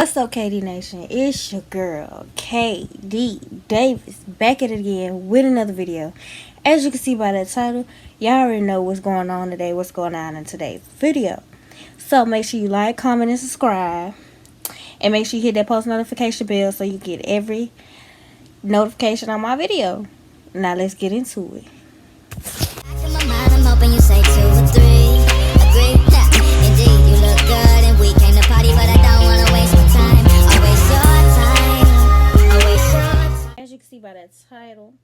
What's up, KD Nation? It's your girl, KD Davis, back at it again with another video. As you can see by that title, y'all already know what's going on today, what's going on in today's video. So make sure you like, comment, and subscribe. And make sure you hit that post notification bell so you get every notification on my video. Now let's get into it. In my mind, I'm hoping you say 2 or 3. Agree? Yeah, indeed, you look good and we came to party, but I don't wanna waste my time. I'll waste your time. I'll waste your time. As you can see by that title,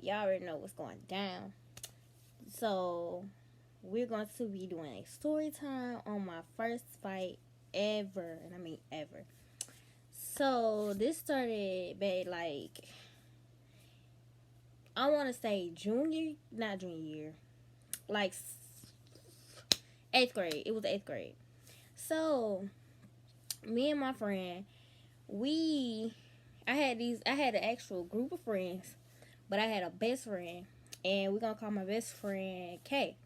y'all already know what's going down. So we're going to be doing a story time on my first fight ever, and I mean ever. So this started back like, I want to say not junior year, like 8th grade. It was 8th grade. So me and my friend, I had an actual group of friends, but I had a best friend, and we're gonna call my best friend Kay.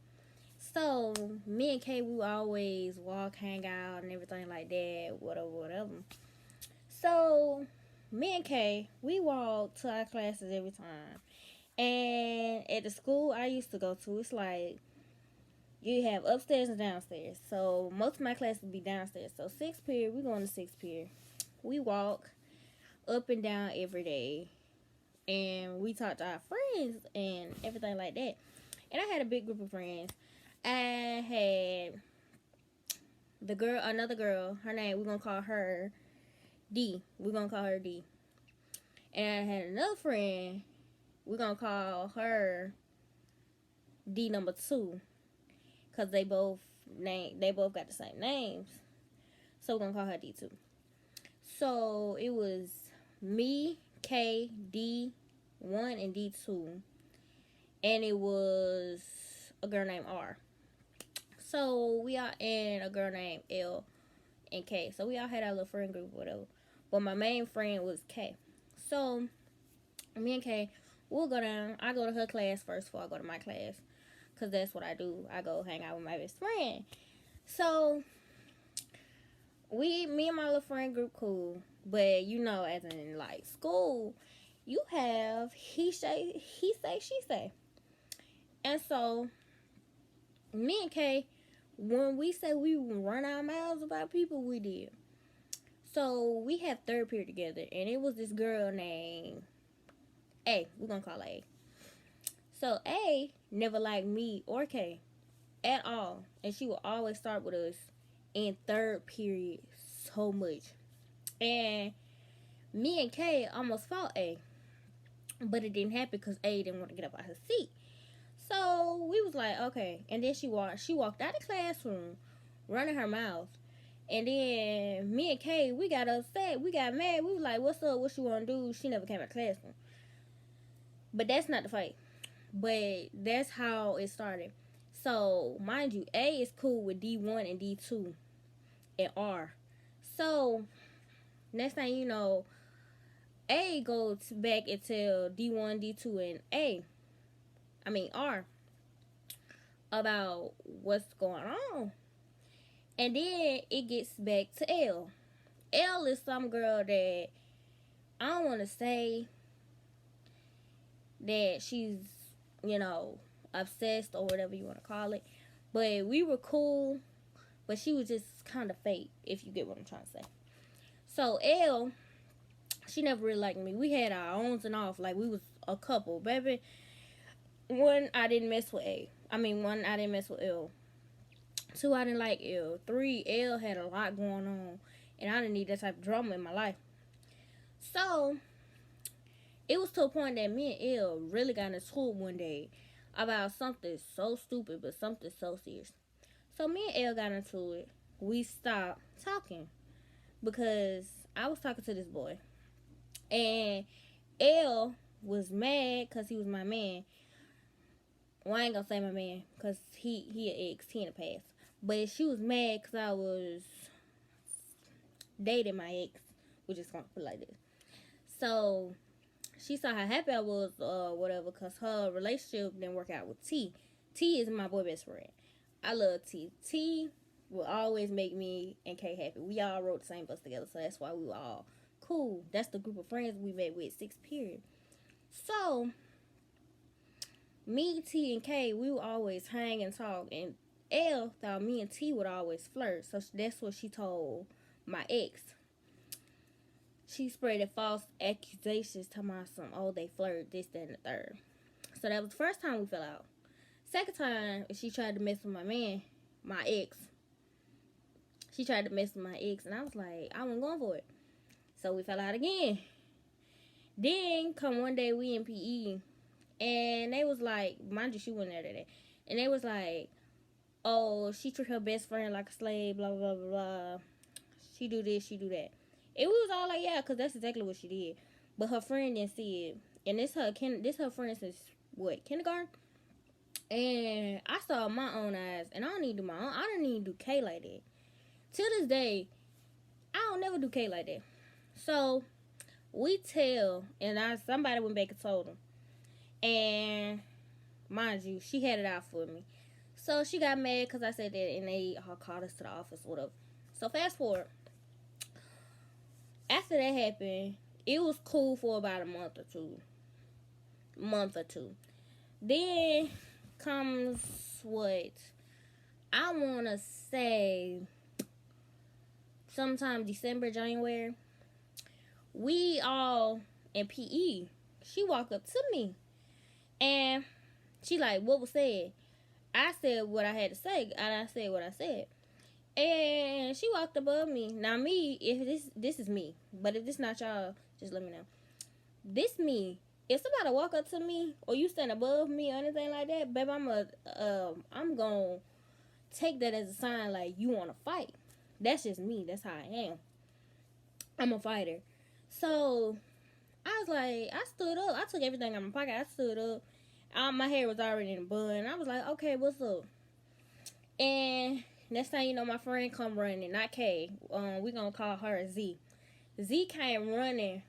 So me and Kay, we would always walk, hang out, and everything like that, whatever. So me and Kay, we walked to our classes every time. And at the school I used to go to, it's like you have upstairs and downstairs. So most of my classes would be downstairs. So 6th period, we going to 6th period. We walk up and down every day, and we talk to our friends and everything like that. And I had a big group of friends. I had another girl. Her name, we're gonna call her D. And I had another friend. We're gonna call her D number 2, cause they both got the same names. So we're gonna call her D2. So it was me, K, D1, and D2, and it was a girl named R. So we all and a girl named L and K. So we all had our little friend group, whatever. But my main friend was K. So me and K, we'll go down. I go to her class first before I go to my class, cause that's what I do. I go hang out with my best friend. So me and my little friend group cool, but as in like school, you have he say, she say, and so me and Kay, when we say we run our mouths about people, we did. So we have 3rd period together, and it was this girl named A. We're gonna call her A. So A never liked me or Kay at all, and she would always start with us in 3rd period so much. And me and Kay almost fought A, but it didn't happen because A didn't want to get up out her seat. So we was like, okay. And then she walked out of the classroom, running her mouth. And then me and Kay, we got upset. We got mad. We was like, what's up? What you want to do? She never came to classroom. But that's not the fight. But that's how it started. So, mind you, A is cool with D1 and D2 and R. So, next thing you know, A goes back and tell D1, D2, and R, about what's going on. And then it gets back to L. L is some girl that I don't want to say that she's, obsessed or whatever you want to call it. But we were cool, but she was just kind of fake, if you get what I'm trying to say. So L, she never really liked me. We had our ons and offs, like we was a couple, baby. One, I didn't mess with A. One, I didn't mess with L. 2, I didn't like L. 3, L had a lot going on, and I didn't need that type of drama in my life. So it was to a point that me and L really got into it one day about something so stupid, but something so serious. So me and L got into it. We stopped talking because I was talking to this boy, and L was mad because he was my man. Well, I ain't gonna say my man because he an ex, he in the past. But she was mad because I was dating my ex. We just gonna put it like this. So she saw how happy I was, whatever, because her relationship didn't work out with T. T is my boy best friend. I love T. T will always make me and Kay happy. We all rode the same bus together, so that's why we were all cool. That's the group of friends we met with 6th period. So me, T, and K, we would always hang and talk, and L thought me and T would always flirt, so that's what she told my ex. She spread false accusations to my son. Oh, they flirt, this, that, and the third. So that was the first time we fell out. Second time, she tried to mess with my man, my ex. She tried to mess with my ex, and I was like, I wasn't going for it. So we fell out again. Then, come one day, we in PE, and they was like, mind you, she wasn't there today. And they was like, oh, she treat her best friend like a slave, blah, blah, blah, blah. She do this, she do that. And we was all like, yeah, because that's exactly what she did. But her friend didn't see it. And this her friend since, kindergarten? And I saw my own eyes. And I don't need to do my own. I don't need to do K like that. To this day, I don't never do K like that. So, we tell, and somebody went back and told them. And, mind you, she had it out for me. So, she got mad because I said that, and they all called us to the office, whatever. So, fast forward. After that happened, it was cool for about a month or two. Then comes what? I want to say sometime December, January. We all in PE. She walked up to me. And she like, what was said? I said what I had to say. And I said what I said. And she walked above me. Now me, if this is me. But if this not y'all, just let me know. This me. If somebody walk up to me or you stand above me or anything like that, baby, I'm gonna take that as a sign like you want to fight. That's just me. That's how I am. I'm a fighter. So I was like, I stood up. I took everything out of my pocket. I stood up. My hair was already in a bun. I was like, okay, what's up? And next thing you know, my friend come running, not Kay. We gonna call her Z. Z came running,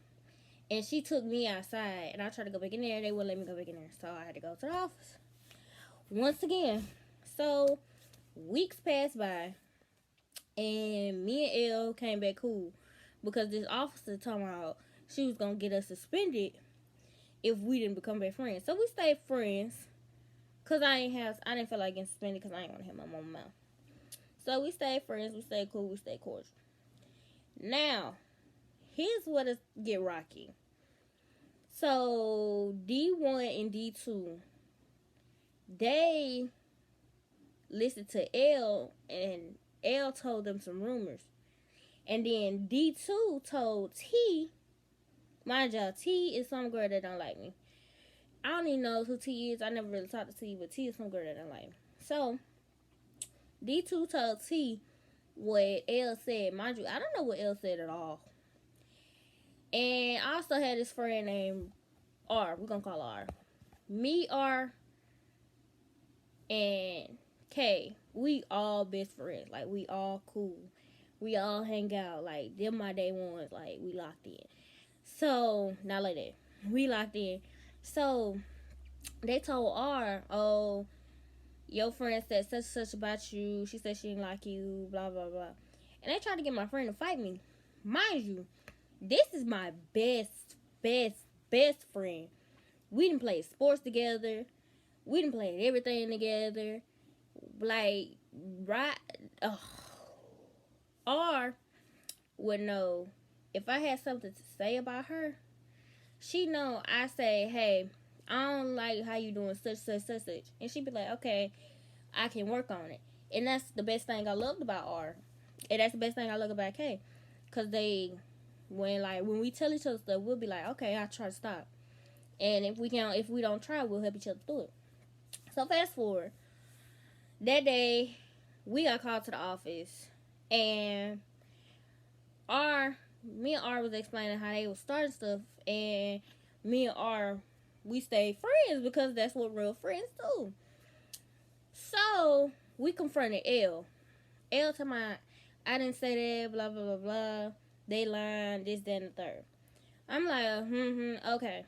and she took me outside, and I tried to go back in there. They wouldn't let me go back in there, so I had to go to the office once again. So weeks passed by, and me and L came back cool because this officer told me she was gonna get us suspended if we didn't become best friends. So we stayed friends, cause I didn't feel like getting suspended because I ain't want to hit my mama mouth. So we stayed friends, we stayed cool, we stayed cordial. Now, here's what it get rocky. So D1 and D2, they listened to L, and L told them some rumors. And then D2 told T, mind y'all, T is some girl that don't like me. I don't even know who T is. I never really talked to T, but T is some girl that don't like me. So D2 told T what L said. Mind you, I don't know what L said at all. And I also had this friend named R. We're going to call her R. Me, R, and K. We all best friends. Like, we all cool. We all hang out. Like, them my day ones. Like, we locked in. So, not like that. We locked in. So, they told R, oh, your friend said such and such about you. She said she didn't like you, blah, blah, blah. And they tried to get my friend to fight me. Mind you, this is my best friend. We done played sports together. We done played everything together. Like, right, R would know if I had something to say about her. She know I say, hey, I don't like how you doing such. And she'd be like, okay, I can work on it. And that's the best thing I loved about R. And that's the best thing I love about K. Because when we tell each other stuff, we'll be like, okay, I'll try to stop. And if we don't try, we'll help each other do it. So fast forward. That day, we got called to the office. And me and R was explaining how they was starting stuff. And me and R, we stayed friends because that's what real friends do. So, we confronted L. L told me, I didn't say that, blah, blah, blah, blah. They lying, this, that, and the third. I'm like, okay.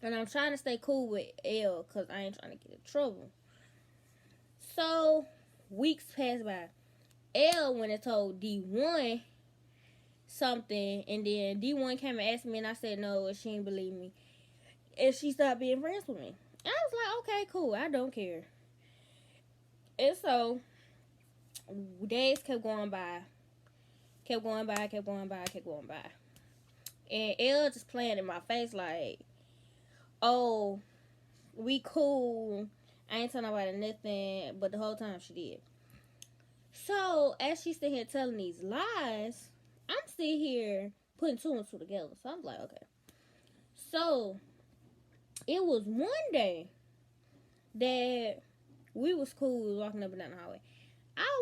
And I'm trying to stay cool with L because I ain't trying to get in trouble. So, weeks pass by. L went and told D1 something, and then D1 came and asked me, and I said no, and she didn't believe me, and she stopped being friends with me. And I was like, okay, cool, I don't care. And so days kept going by, and L just playing in my face like, oh, we cool. I ain't telling nobody nothing, but the whole time she did. So as she's sitting here telling these lies, I'm sitting here putting two and two together. So I'm like, okay. So it was one day that we was cool, we was walking up and down the highway.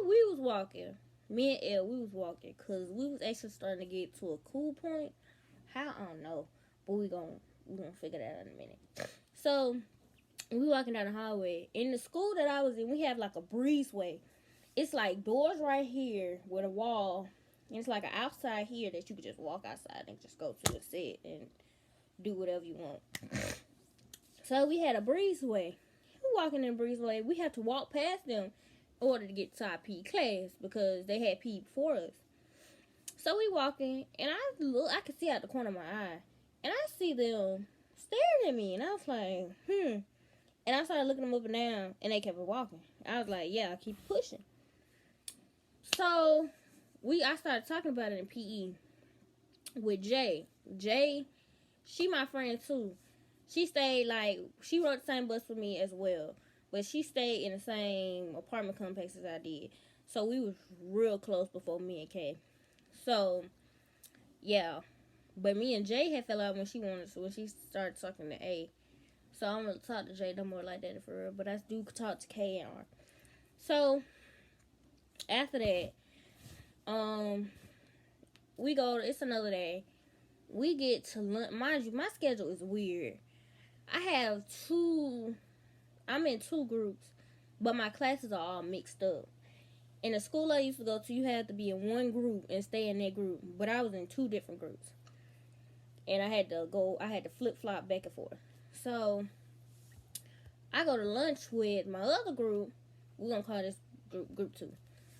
We was walking, me and Elle, we was walking, cause we was actually starting to get to a cool point. How, I don't know, but we gonna figure that out in a minute. So we walking down the highway. In the school that I was in, we have like a breezeway. It's like doors right here with a wall, and it's like an outside here that you could just walk outside and just go to and sit and do whatever you want. So we had a breezeway. We walking in breezeway. We had to walk past them in order to get to our PE class because they had PE before us. So we walking, and I could see out the corner of my eye, and I see them staring at me, and I was like, And I started looking them up and down, and they kept walking. I was like, yeah, I keep pushing. So I started talking about it in PE with Jay. Jay, she my friend too. She stayed she rode the same bus with me as well, but she stayed in the same apartment complex as I did. So we was real close before me and Kay. So yeah, but me and Jay had fell out when she started talking to A. So I don't really talk to Jay no more like that for real, but I do talk to K and R. So after that, it's another day. We get to lunch. Mind you, my schedule is weird. I'm in two groups, but my classes are all mixed up. In the school I used to go to, you had to be in one group and stay in that group, but I was in two different groups. And I had to flip-flop back and forth. So I go to lunch with my other group. We're going to call this group 2.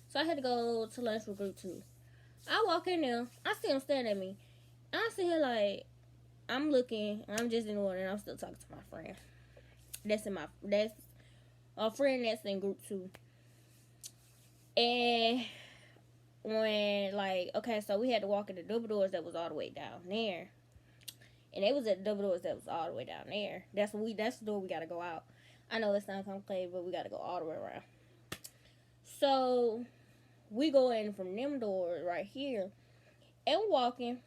So I had to go to lunch with group 2. I walk in there. I see them staring at me. And I sit here like, I'm looking. I'm just ignoring, and I'm still talking to my friend. That's a friend that's in group 2. And when, so we had to walk in the double doors that was all the way down there. And they was at the double doors that was all the way down there. That's the door we gotta go out. I know it sounds complicated, but we gotta go all the way around. So we go in from them doors right here, and we're walking.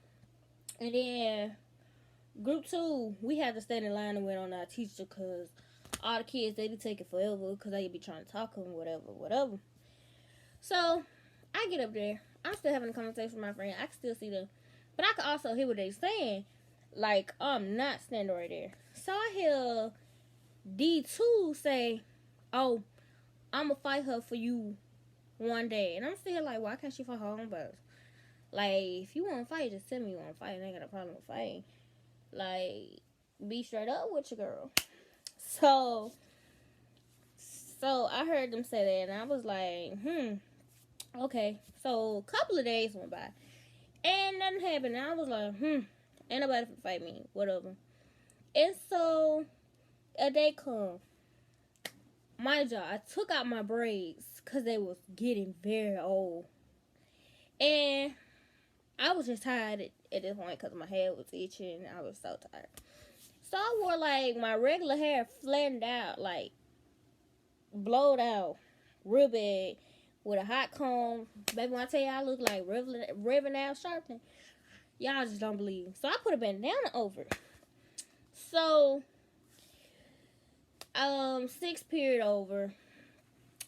And then group 2, we had to stand in line and wait on our teacher because all the kids, they be taking forever because they be trying to talk to them, whatever. So I get up there. I'm still having a conversation with my friend. I can still see them, but I can also hear what they saying. Like, I'm not standing right there. So I hear D2 say, oh, I'm going to fight her for you one day. And I'm still like, why can't she fight her own boss? Like, if you want to fight, just tell me you want to fight. I ain't got a problem with fighting. Like, be straight up with your girl. So I heard them say that, and I was like, okay. So a couple of days went by, and nothing happened. And I was like, ain't nobody can fight me, whatever. And so a day come. Mind y'all, I took out my braids because they was getting very old. And I was just tired at this point because my head was itching. I was so tired. So I wore my regular hair flattened out, blowed out, real bad, with a hot comb. Baby, when I tell you I look like Reverend Al Sharpton, y'all just don't believe. So I put a bandana over it. So, 6th period over,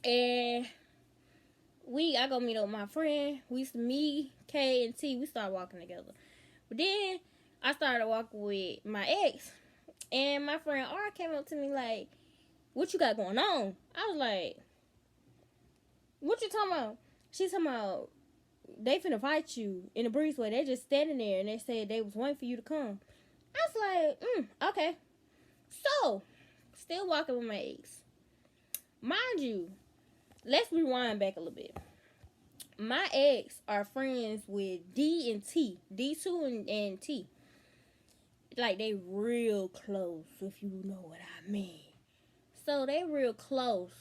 and I go meet up with my friend. Me, K, and T, we started walking together. But then I started walking with my ex, and my friend R came up to me like, what you got going on? I was like, what you talking about? She's talking about, they finna fight you in the breezeway. They just standing there, and they said they was waiting for you to come. I was like, okay. So, still walking with my ex. Mind you, let's rewind back a little bit. my ex are friends with D and T. D2 and T. Like, they real close, if you know what I mean. So, they real close.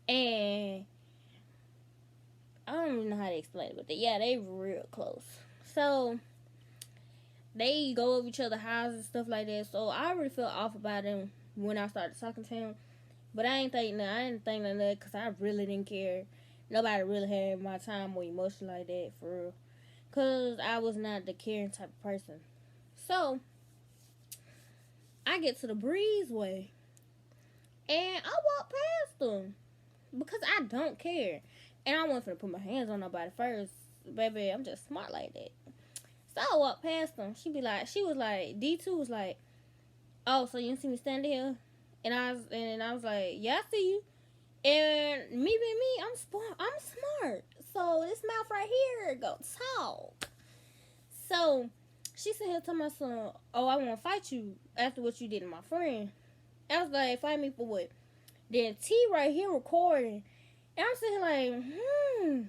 And I don't even know how to explain it, but they real close. So, they go over each other's houses and stuff like that. So, I already felt off about them when I started talking to him. But I didn't think nothing of that because I really didn't care. Nobody really had my time or emotion like that, for real. Because I was not the caring type of person. So, I get to the breezeway. And I walk past them. Because I don't care. And I wasn't finna put my hands on nobody first. Baby, I'm just smart like that. So, I walk past them. She was like, D2 was like, oh, so you didn't see me standing here? And I was like, yeah, I see you. And me being me, I'm smart. So this mouth right here go talk. So she said, "Here, tell my son, oh, I want to fight you after what you did to my friend." I was like, "Fight me for what?" Then T right here recording, and I'm sitting like,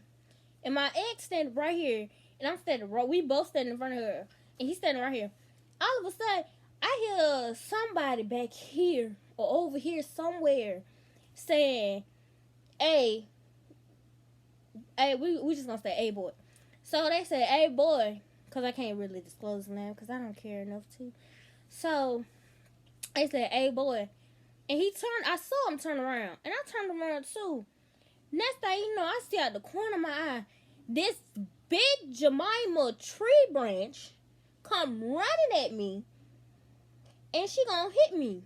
And my ex standing right here, and I'm standing right. We both standing in front of her, and he's standing right here. All of a sudden, I hear somebody back here or over here somewhere saying, hey, we just gonna say, hey, boy. So they said, hey, boy, because I can't really disclose his name because I don't care enough to. So they said, hey, boy. And I saw him turn around, and I turned around too. Next thing you know, I see out the corner of my eye, this big Jemima tree branch come running at me, and she gonna hit me.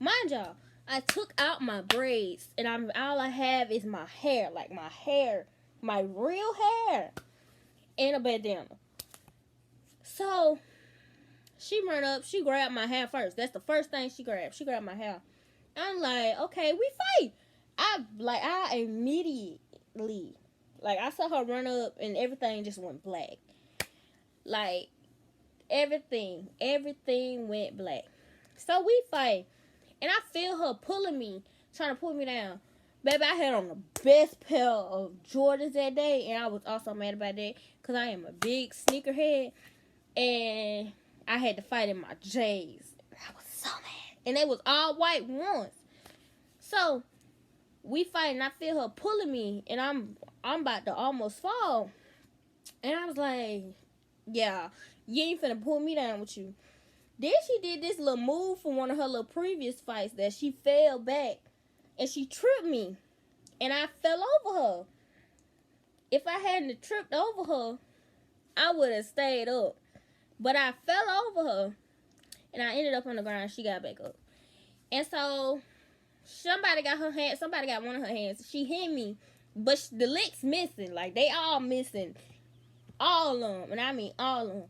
Mind y'all, I took out my braids, and all I have is my hair, my real hair, and a bandana. So she ran up, she grabbed my hair first. That's the first thing she grabbed. She grabbed my hair. I'm like, okay, we fight. I immediately, I saw her run up, and everything just went black. Like, everything went black. So we fight. And I feel her pulling me, trying to pull me down. Baby, I had on the best pair of Jordans that day. And I was also mad about that. Because I am a big sneakerhead. And I had to fight in my J's. I was so mad. And they was all white ones. So, we fight. And I feel her pulling me. And I'm about to almost fall. And I was like, yeah, you ain't finna pull me down with you. Then she did this little move from one of her little previous fights that she fell back and she tripped me and I fell over her. If I hadn't tripped over her, I would have stayed up. But I fell over her and I ended up on the ground and she got back up. And so somebody got one of her hands. She hit me, but the licks missing. Like, they all missing. All of them. And I mean all of them.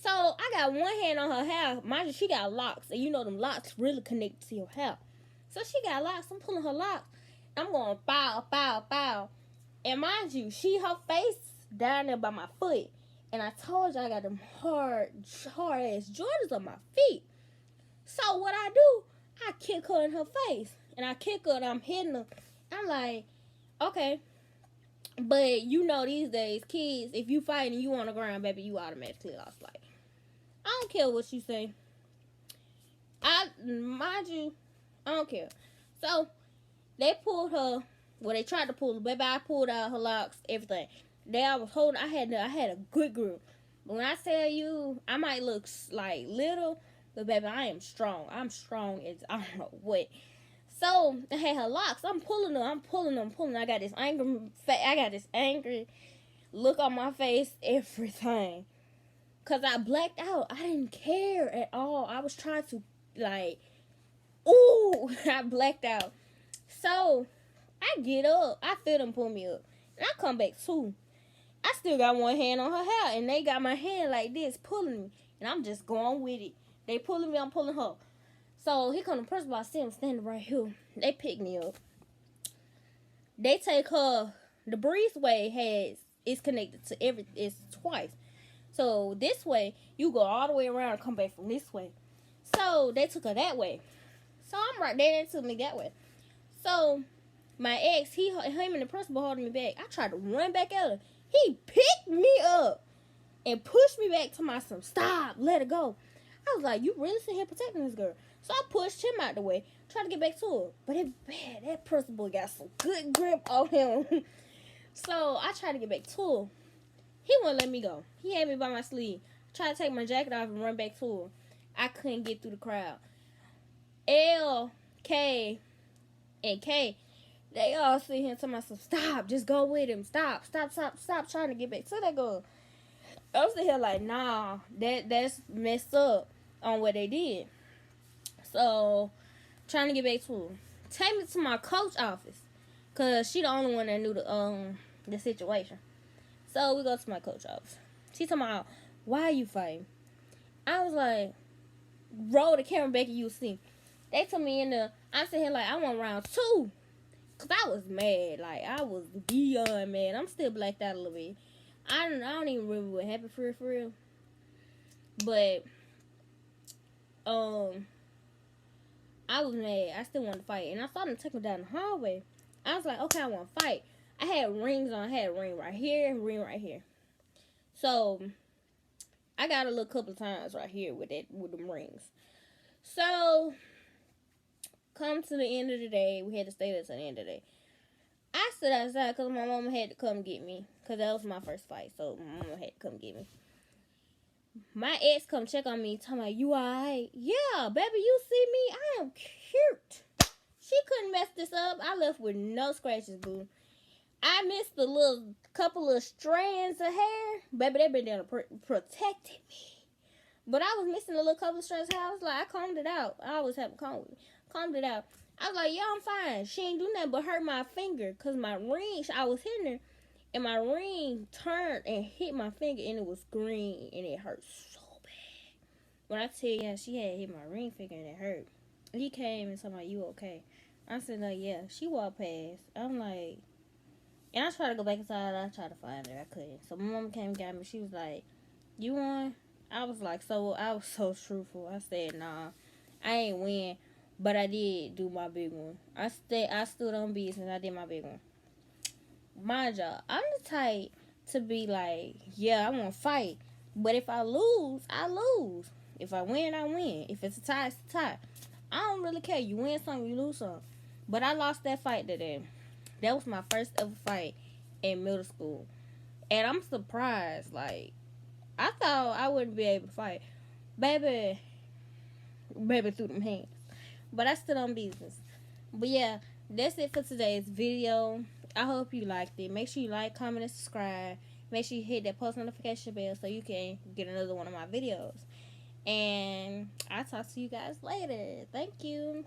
So, I got one hand on her hair. Mind you, she got locks. And you know them locks really connect to your hair. So, she got locks. I'm pulling her locks. I'm going, bow, bow, bow. And mind you, her face down there by my foot. And I told you I got them hard ass Jordans on my feet. So, what I do, I kick her in her face. And I kick her and I'm hitting her. I'm like, okay. But you know these days, kids, if you fight and you on the ground, baby, you automatically lost. Like, I don't care what you say. Mind you, I don't care. So, they pulled her. Well, they tried to pull her. Baby, I pulled out her locks, everything. I was holding. I had a good grip. But when I tell you, I might look like little, but baby, I am strong. I'm strong as I don't know what. So, I had her locks. I'm pulling her. I got this angry look on my face, everything. Because I blacked out. I didn't care at all. I was trying to, I blacked out. So, I get up. I feel them pull me up. And I come back too. I still got one hand on her hair. And they got my hand like this, pulling me. And I'm just going with it. They pulling me, I'm pulling her. So, here come the principal. I see him standing right here. They pick me up. They take her. The breezeway is connected to it's twice. So, this way, you go all the way around and come back from this way. So, they took her that way. So, I'm right there. They took me that way. So, My ex, him and the principal holding me back. I tried to run back at her. He picked me up and pushed me back to my son. Stop, let her go. I was like, you really sitting here protecting this girl? So I pushed him out the way, tried to get back to her. But that principal got some good grip on him. So I tried to get back to her. He wouldn't let me go. He had me by my sleeve. Tried to take my jacket off and run back to her. I couldn't get through the crowd. L, K, and K, they all sit here and tell myself, stop, just go with him. Stop trying to get back to that girl. I was sitting here like, nah, that's messed up on what they did. So, trying to get back to her. Take me to my coach office. Because she the only one that knew the situation. So, we go to my coach office. She talking about, why are you fighting? I was like, roll the camera back and you'll see. They told me I'm sitting here like, I want round 2. Because I was mad. Like, I was beyond mad. I'm still blacked out a little bit. I don't even remember what happened for real. But, I was mad. I still wanted to fight. And I saw them take me down the hallway. I was like, okay, I want to fight. I had rings on. I had a ring right here, ring right here. So, I got a little couple of times right here with them rings. So, come to the end of the day. We had to stay there till the end of the day. I stood outside because my mama had to come get me. Because that was my first fight. So, my mama had to come get me. My ex come check on me. Talking about, you alright? Yeah, baby, you see me? I am cute. She couldn't mess this up. I left with no scratches, boo. I missed the couple of strands of hair. Baby, they been there to protected me. But I was missing a little couple of strands of hair. I was like, I combed it out. I always have a comb with me. Combed it out. I was like, yeah, I'm fine. She ain't do nothing but hurt my finger. Because my ring, I was hitting her. And my ring turned and hit my finger. And it was green. And it hurt so bad. When I tell you, she had hit my ring finger and it hurt. He came and told me, you okay? I said, no, yeah. She walked past. I'm like, and I tried to go back inside. I tried to find her. I couldn't. So my mom came and got me. She was like, you won? I was like, I was so truthful. I said, nah, I ain't win. But I did do my big one. I stood on business. I did my big one. Mind y'all, I'm the type to be like, yeah, I want to fight. But if I lose, I lose. If I win, I win. If it's a tie, it's a tie. I don't really care. You win some, you lose some. But I lost that fight today. That was my first ever fight in middle school. And I'm surprised. Like, I thought I wouldn't be able to fight. Baby threw them hands. But I stood on business. But yeah, that's it for today's video. I hope you liked it. Make sure you like, comment, and subscribe. Make sure you hit that post notification bell so you can get another one of my videos. And I'll talk to you guys later. Thank you.